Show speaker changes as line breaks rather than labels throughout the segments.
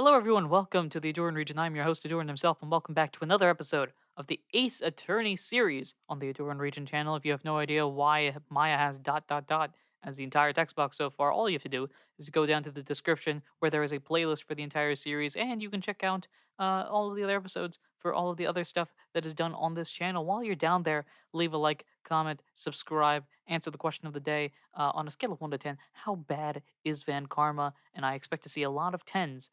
Hello, everyone. Welcome to the Ahdurin region. I'm your host, Ahdurin himself, and welcome back to another episode of the Ace Attorney series on the Ahdurin region channel. If you have no idea why Maya has dot dot dot as the entire text box so far, all you have to do is go down to the description where there is a playlist for the entire series, and you can check out all of the other episodes for all of the other stuff that is done on this channel. While you're down there, leave a like, comment, subscribe, answer the question of the day on a scale of 1 to 10. How bad is Van Karma? And I expect to see a lot of 10s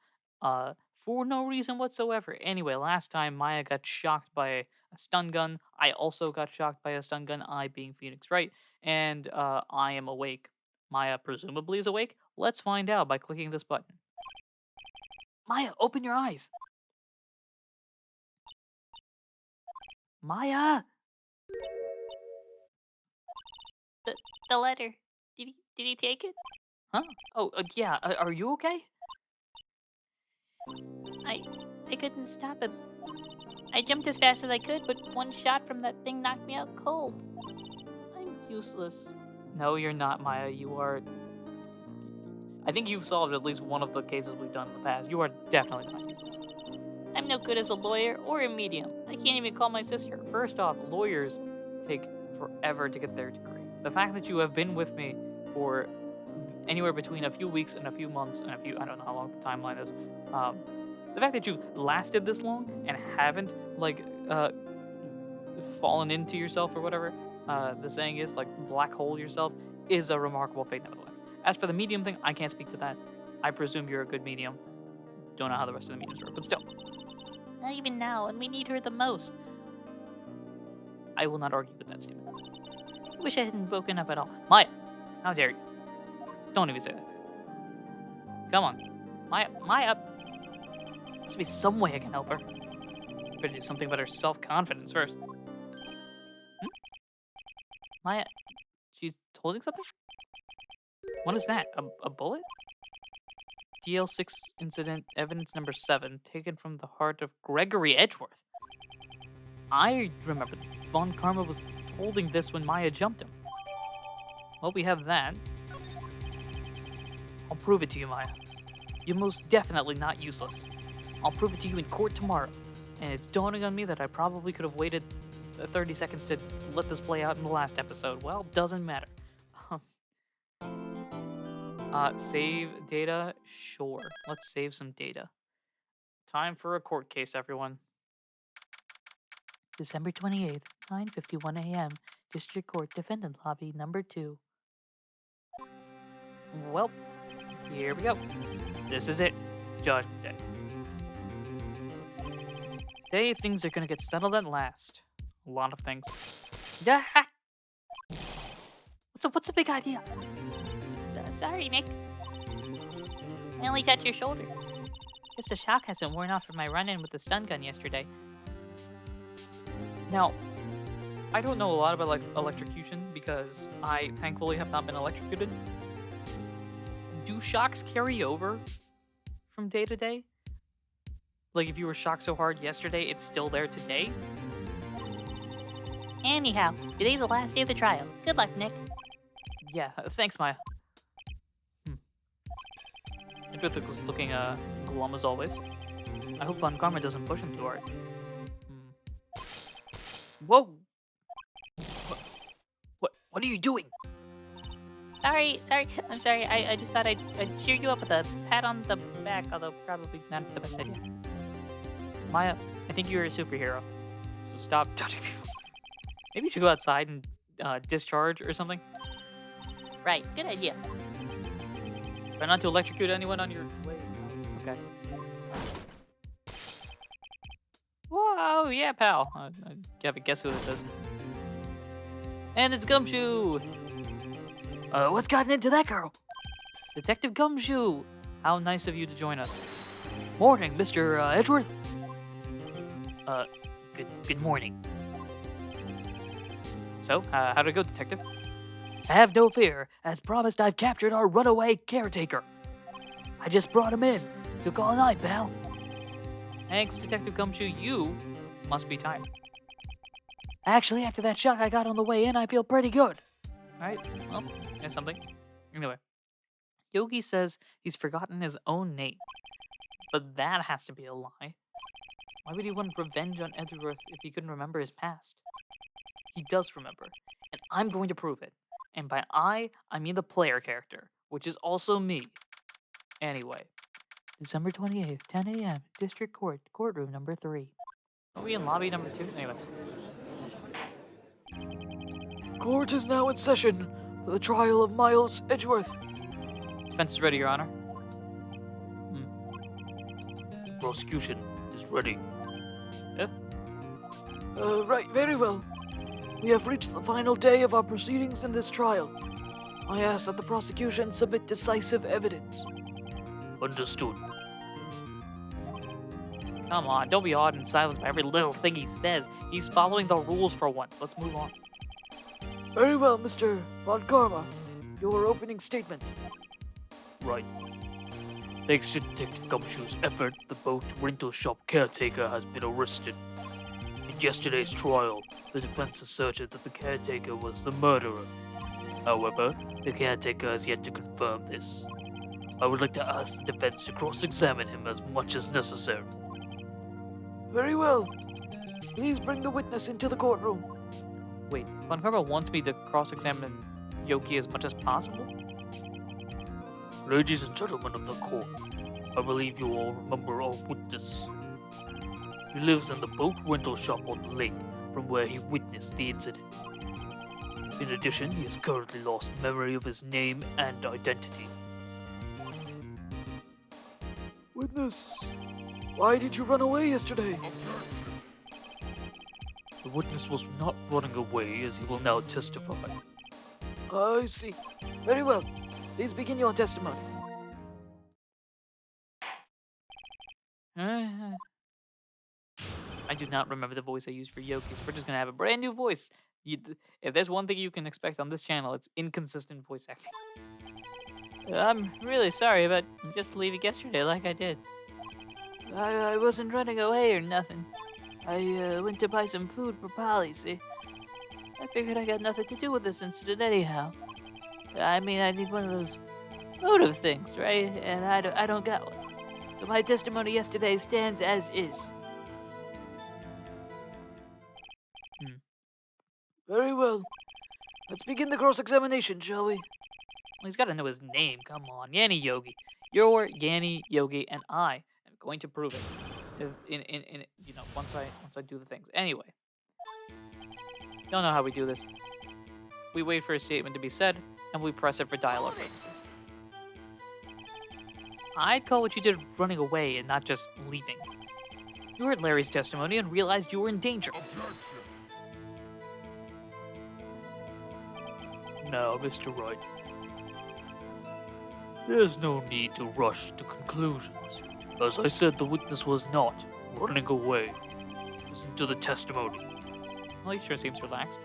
for no reason whatsoever. Anyway, last time Maya got shocked by a stun gun. I also got shocked by a stun gun, I being Phoenix Wright, and I am awake. Maya presumably is awake. Let's find out by clicking this button. Maya, open your eyes. Maya!
The the letter. Did he take it?
Huh? Oh, yeah. Are you okay?
I I couldn't stop him. I jumped as fast as I could, but one shot from that thing knocked me out cold. I'm useless.
No, you're not, Maya. You are. I think you've solved at least one of the cases we've done in the past. You are definitely not useless.
I'm no good as a lawyer or a medium. I can't even call my sister.
First off, lawyers take forever to get their degree. The fact that you have been with me for anywhere between a few weeks and a few months and a few, I don't know how long the timeline is. Um, the fact that you lasted this long and haven't like fallen into yourself or whatever the saying is, like black hole yourself, is a remarkable feat nevertheless. As for the medium thing, I can't speak to that. I presume you're a good medium. Don't know how the rest of the mediums work, but still,
Not even now, and we need her the most.
I will not argue with that statement.
I wish I hadn't woken up at all.
Maya, how dare you? Don't even say that. Come on. Maya. Must be some way I can help her. Better do something about her self-confidence first. Maya, she's holding something? What is that? A bullet? DL6 incident, evidence number 7, taken from the heart of Gregory Edgeworth. I remember Von Karma was holding this when Maya jumped him. Well, we have that. I'll prove it to you, Maya. You're most definitely not useless. I'll prove it to you in court tomorrow. And it's dawning on me that I probably could have waited 30 seconds to let this play out in the last episode. Well, doesn't matter. Save data? Sure. Let's save some data. Time for a court case, everyone. December 28th, 9:51 a.m. District Court Defendant Lobby number 2. Well, here we go. This is it. Judgment Day. Today, things are gonna get settled at last. A lot of things. Yeah. What's the big idea?
Sorry, Nick. I only touched your shoulder. Guess the shock hasn't worn off from my run-in with the stun gun yesterday.
Now, I don't know a lot about like electrocution because I thankfully have not been electrocuted. Do shocks carry over from day to day? Like if you were shocked so hard yesterday, it's still there today?
Anyhow, today's the last day of the trial. Good luck, Nick.
Yeah, thanks, Maya. Edwith was looking glum as always. I hope Von Karma doesn't push him too hard. Whoa! What are you doing?
Sorry. I'm sorry. I just thought I'd cheer you up with a pat on the back, although probably not the best idea.
Maya, I think you're a superhero. So stop touching people. Maybe you should go outside and discharge or something.
Right, good idea.
Try not to electrocute anyone on your way. Okay. Whoa, yeah, pal. I have a guess who this is. And it's Gumshoe! What's gotten into that girl? Detective Gumshoe! How nice of you to join us. Morning, Mr. Edgeworth. Good morning. So, how'd it go, Detective? Have no fear. As promised, I've captured our runaway caretaker. I just brought him in. Took all night, pal. Thanks, Detective Gumshoe. You must be tired. Actually, after that shock I got on the way in, I feel pretty good. Alright, well, there's something. Anyway, Yogi says he's forgotten his own name, but that has to be a lie. Why would he want revenge on Edgeworth if he couldn't remember his past? He does remember, and I'm going to prove it. And by I mean the player character, which is also me. Anyway, December 28th, 10 a.m., District Court, courtroom number 3. Are we in lobby number 2? Anyway. Court is now in session for the trial of Miles Edgeworth. Defense is ready, Your Honor. Prosecution is ready. Yep. Right, very well. We have reached the final day of our proceedings in this trial. I ask that the prosecution submit decisive evidence. Understood. Come on, don't be awed and silenced by every little thing he says. He's following the rules for once. Let's move on. Very well, Mr. Von Karma. Your opening statement. Right. Thanks to Detective Gumshoe's effort, the boat rental shop caretaker has been arrested. In yesterday's trial, the defense asserted that the caretaker was the murderer. However, the caretaker has yet to confirm this. I would like to ask the defense to cross-examine him as much as necessary. Very well. Please bring the witness into the courtroom. Wait, Von Karma wants me to cross-examine Yoki as much as possible? Ladies and gentlemen of the court, I believe you all remember our witness. He lives in the boat rental shop on the lake from where he witnessed the incident. In addition, he has currently lost memory of his name and identity. Witness, why did you run away yesterday? The witness was not running away, as he will now testify. I see. Very well. Please begin your testimony. I do not remember the voice I used for Yoki, so we're just gonna have a brand new voice. If there's one thing you can expect on this channel, it's inconsistent voice acting. I'm really sorry about just leaving yesterday like I did. I wasn't running away or nothing. I went to buy some food for Polly, see? I figured I got nothing to do with this incident anyhow. I mean, I need one of those motive things, right? And I don't got one. So my testimony yesterday stands as is. Very well. Let's begin the cross-examination, shall we? Well, he's got to know his name. Come on, Yanni Yogi. You're Yanni Yogi, and I am going to prove it. Once I do the things. Anyway, don't know how we do this. We wait for a statement to be said, and we press it for dialogue purposes. I'd call what you did running away and not just leaving. You heard Larry's testimony and realized you were in danger. Now, Mr. Wright, there's no need to rush to conclusions. As I said, the witness was not running away. Listen to the testimony. Well, he sure seems relaxed.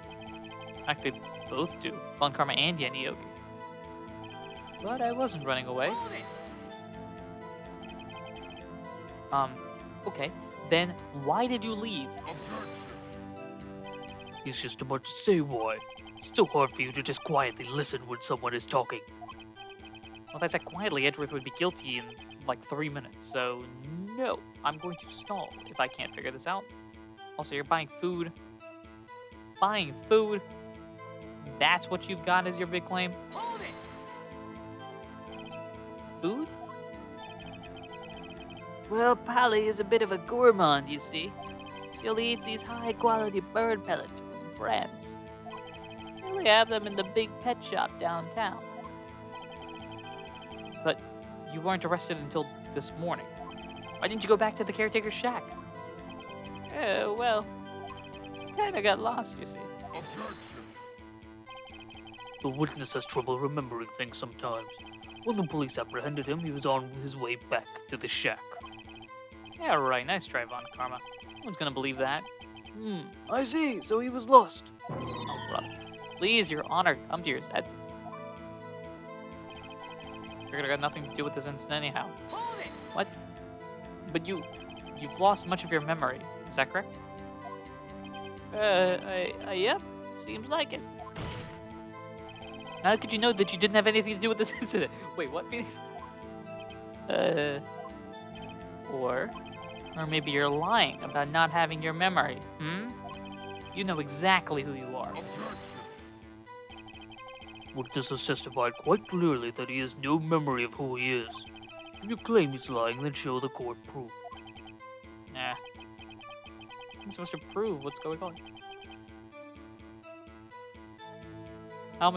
In fact, they both do. Von Karma and Yanni Yogi. But I wasn't running away. Okay. Then why did you leave? It's just about to say why. It's still hard for you to just quietly listen when someone is talking. Well, if I said quietly, Edgeworth would be guilty in like 3 minutes, so no, I'm going to stall if I can't figure this out. Also, you're buying food. Buying food? That's what you've got as your big claim? Food? Well, Polly is a bit of a gourmand, you see. She only eats these high-quality bird pellets from France. They only have them in the big pet shop downtown. But you weren't arrested until this morning. Why didn't you go back to the caretaker's shack? Well, kinda got lost, you see. The witness has trouble remembering things sometimes. When the police apprehended him, he was on his way back to the shack. Yeah, right. Nice try, Von Karma. No one's gonna believe that. I see. So he was lost. Oh, brother. Please, Your Honor, come to your senses. Figured I got nothing to do with this incident anyhow. What? But you've lost much of your memory. Is that correct? Yep. Seems like it. How could you know that you didn't have anything to do with this incident? Wait, what, Phoenix? Or maybe you're lying about not having your memory, You know exactly who you are.
Witness has testified quite clearly that he has no memory of who he is. If you claim he's lying, then show the court proof.
Nah. I'm supposed to prove what's going on. How am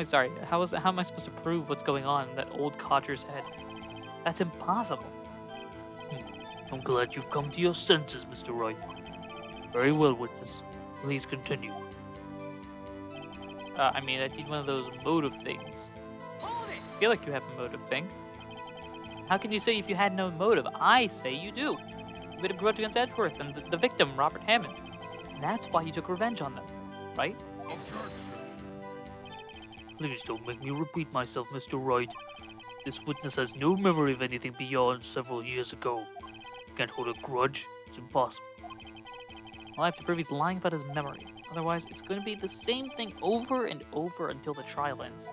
I supposed to prove what's going on in that old codger's head? That's impossible.
I'm glad you've come to your senses, Mr. Wright. Very well, witness. Please continue.
I mean, I need one of those motive things. I feel like you have a motive thing. How can you say if you had no motive? I say you do. You had a grudge against Edgeworth and the victim, Robert Hammond. And that's why you took revenge on them, right?
Please don't make me repeat myself, Mr. Wright. This witness has no memory of anything beyond several years ago. Can't hold a grudge. It's impossible.
Well, I have to prove he's lying about his memory. Otherwise, it's going to be the same thing over and over until the trial ends.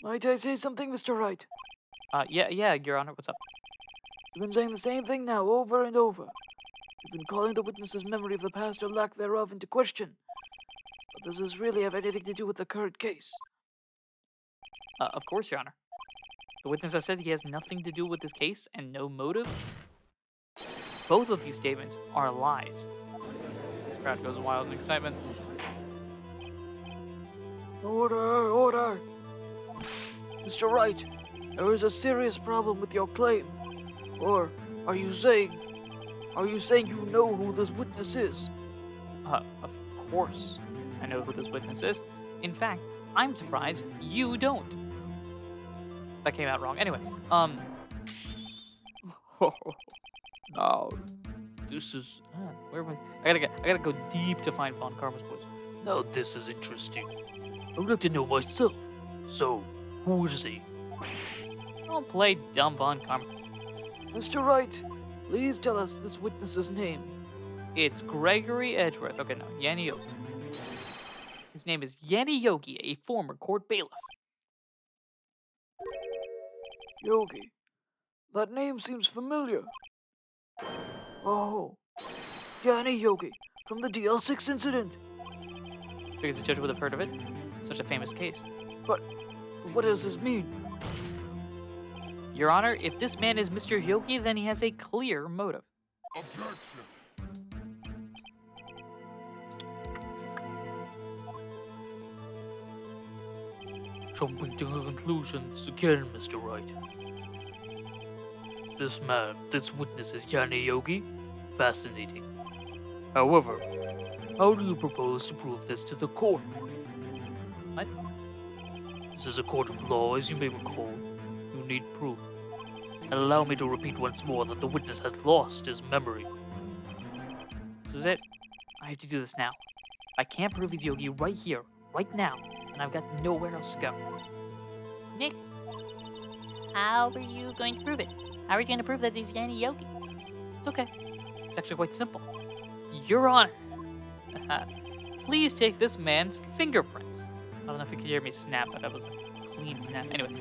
Might I say something, Mr. Wright?
Yeah, Your Honor, what's up?
You've been saying the same thing now, over and over. You've been calling the witness's memory of the past or lack thereof into question. But does this really have anything to do with the current case?
Of course, Your Honor. The witness has said he has nothing to do with this case and no motive. Both of these statements are lies. The crowd goes wild in excitement.
Order, order! Mr. Wright, there is a serious problem with your claim. Or are you saying you know who this witness is?
Of course I know who this witness is. In fact, I'm surprised you don't. That came out wrong. Anyway,
Now, this is...
where am I? I gotta go deep to find Von Karma's voice.
Now this is interesting. I would like to know myself. So, who is he?
Don't play dumb, Von Karma.
Mr. Wright, please tell us this witness's name.
It's Gregory Edgeworth. Okay, no, Yanni Yogi. His name is Yanni Yogi, a former court bailiff.
Yogi. That name seems familiar. Oh, Yanni Yogi, from the DL6 incident.
Because the judge would have heard of it. Such a famous case.
But what does this mean?
Your Honor, if this man is Mr. Yogi, then he has a clear motive.
Objection! Jumping to conclusions again, Mr. Wright. This witness is Yanni Yogi. Fascinating. However, how do you propose to prove this to the court?
What?
This is a court of law, as you may recall. You need proof. And allow me to repeat once more that the witness has lost his memory.
This is it. I have to do this now. I can't prove he's Yogi right here, right now, and I've got nowhere else to go.
Nick, how are you going to prove it? How are you going to prove that he's Yanni Yogi?
It's okay. It's actually quite simple. Your Honor, please take this man's fingerprints. I don't know if you could hear me snap, but that was a clean snap. Anyway,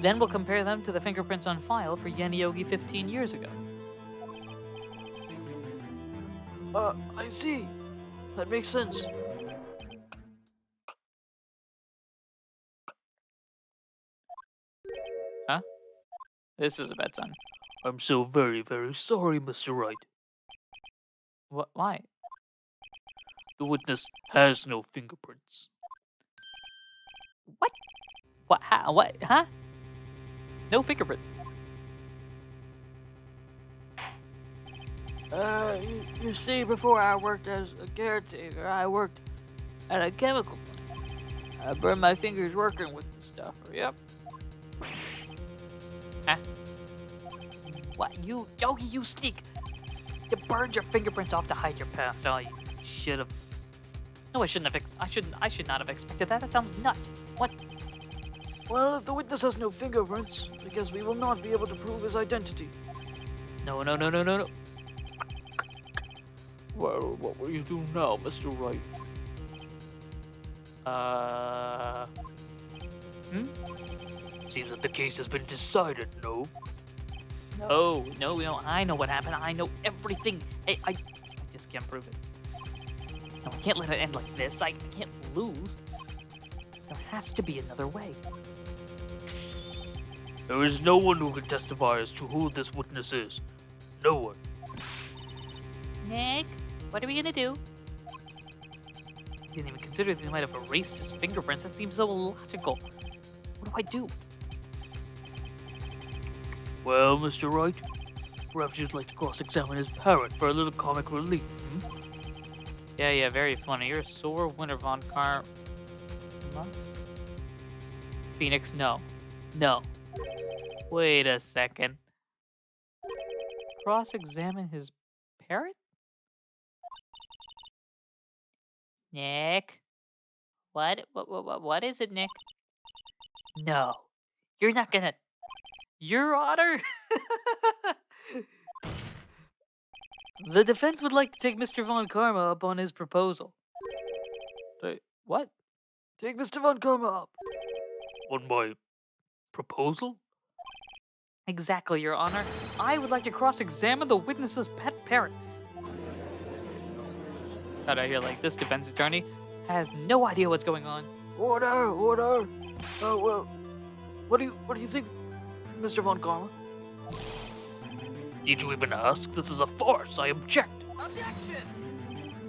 then we'll compare them to the fingerprints on file for Yanni Yogi 15 years ago.
I see. That makes sense.
Huh? This is a bad sign.
I'm so very, very sorry, Mr. Wright.
What? Why?
The witness has no fingerprints.
What? What? How? What? Huh? No fingerprints.
You see, before I worked as a caretaker, I worked at a chemical plant. I burned my fingers working with the stuff. Yep.
Huh? What? Yogi, you sneak! You burned your fingerprints off to hide your past. Oh, you should have. No, I shouldn't have. I should not have expected that. That sounds nuts. What?
Well, if the witness has no fingerprints, I guess we will not be able to prove his identity.
No.
Well, what will you do now, Mr. Wright?
Hmm?
Seems that the case has been decided, no?
No, I know what happened. I know everything. I just can't prove it. No, I can't let it end like this. I can't lose. There has to be another way.
There is no one who can testify as to who this witness is. No one.
Nick, what are we gonna do?
I didn't even consider that they might have erased his fingerprints. That seems so illogical. What do I do?
Well, Mr. Wright, perhaps you'd like to cross-examine his parrot for a little comic relief.
Yeah, very funny. You're a sore winner, Von Karma. Phoenix, no. No. Wait a second. Cross-examine his parrot?
Nick, what is it, Nick?
No. You're not gonna... Your Honor? The defense would like to take Mr. Von Karma up on his proposal. What?
Take Mr. Von Karma up.
On my proposal?
Exactly, Your Honor. I would like to cross-examine the witness's pet parrot. Thought I hear like this defense attorney has no idea what's going on.
Order, order. Well, what do you think, Mr. Von Karma?
Need you even ask? This is a farce. I object.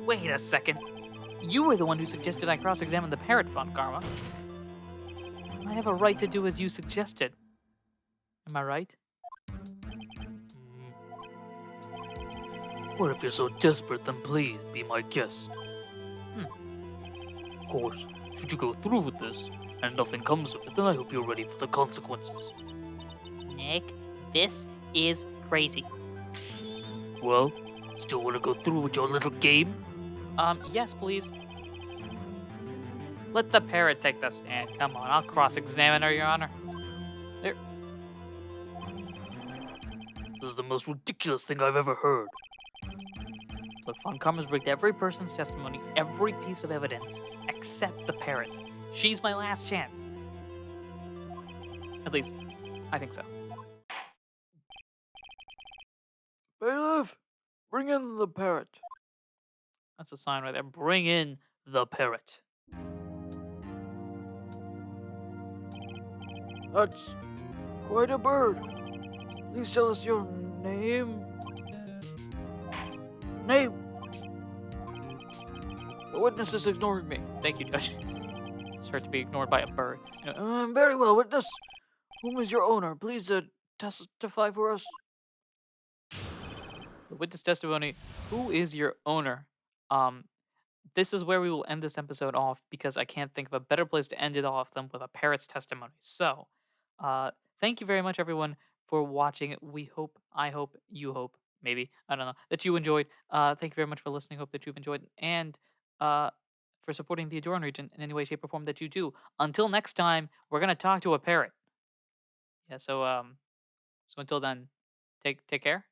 Wait a second. You were the one who suggested I cross-examine the parrot, Von Karma. I have a right to do as you suggested. Am I right?
Well, if you're so desperate, then please be my guest. Of course, should you go through with this, and nothing comes of it, then I hope you're ready for the consequences.
Nick, this is crazy.
Well, still want to go through with your little game?
Yes, please. Let the parrot take the stand. Come on, I'll cross-examine her, Your Honor. There.
This is the most ridiculous thing I've ever heard.
Look, Von Karma's rigged every person's testimony, every piece of evidence, except the parrot. She's my last chance. At least, I think so.
Bailiff, bring in the parrot.
That's a sign right there. Bring in the parrot.
That's quite a bird. Please tell us your name. Name. The witness is ignoring me.
Thank you, Judge. It's hard to be ignored by a bird.
Very well, witness. Whom is your owner? Please testify for us.
The witness testimony. Who is your owner? This is where we will end this episode off because I can't think of a better place to end it off than with a parrot's testimony. So, thank you very much, everyone, for watching. I hope, you hope, maybe, I don't know, that you enjoyed. Thank you very much for listening. Hope that you've enjoyed. And for supporting the Ahdurin region in any way, shape, or form that you do. Until next time, we're going to talk to a parrot. Yeah, so until then, take care.